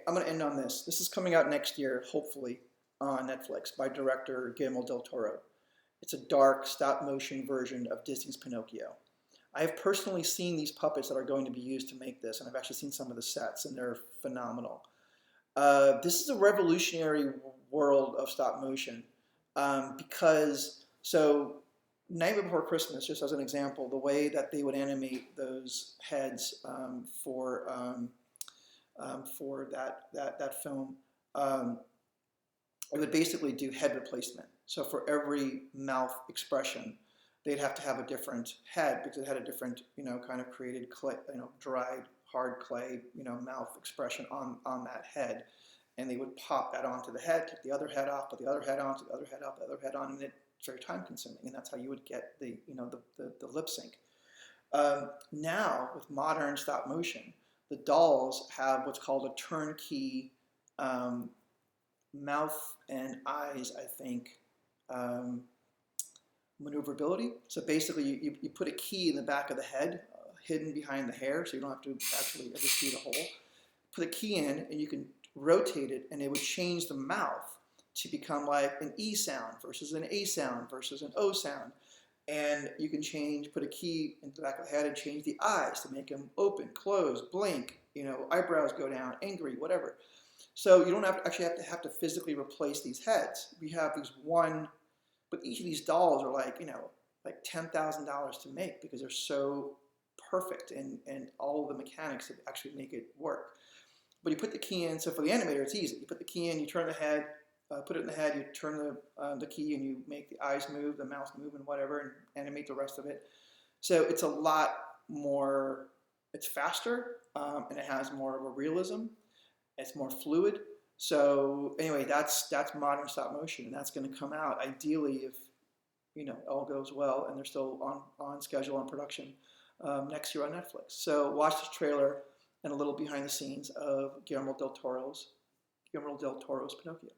I'm going to end on this. This is coming out next year, hopefully, on Netflix by director Guillermo del Toro. It's a dark stop motion version of Disney's Pinocchio. I have personally seen these puppets that are going to be used to make this, and I've actually seen some of the sets, and they're phenomenal. This is a revolutionary world of stop motion because, so Night Before Christmas, just as an example, the way that they would animate those heads for that film, um, it would basically do head replacement. So for every mouth expression, they'd have to have a different head because it had a different, kind of created clay, dried hard clay, mouth expression on that head, and they would pop that onto the head, take the other head off, put the other head on, take the other head off, the other head on, and it's very time consuming, and that's how you would get the lip sync. Now with modern stop motion, the dolls have what's called a turnkey mouth and eyes, I think, maneuverability. So basically, you put a key in the back of the head, hidden behind the hair, so you don't have to actually ever see the hole. Put a key in, and you can rotate it, and it would change the mouth to become like an E sound versus an A sound versus an O sound. And you can put a key in the back of the head and change the eyes to make them open, close, blink, eyebrows go down, angry, whatever. So you don't have to physically replace these heads. We have these but each of these dolls are like $10,000 to make because they're so perfect and all the mechanics that actually make it work. But you put the key in, so for the animator it's easy. You put the key in, you turn the head, put it in the head, you turn the key and you make the eyes move, the mouth move and whatever, and animate the rest of it. So it's a lot more, it's faster, and it has more of a realism. It's more fluid. So anyway, that's modern stop motion, and that's going to come out ideally if all goes well, and they're still on schedule on production next year on Netflix. So watch this trailer and a little behind the scenes of Guillermo del Toro's Pinocchio.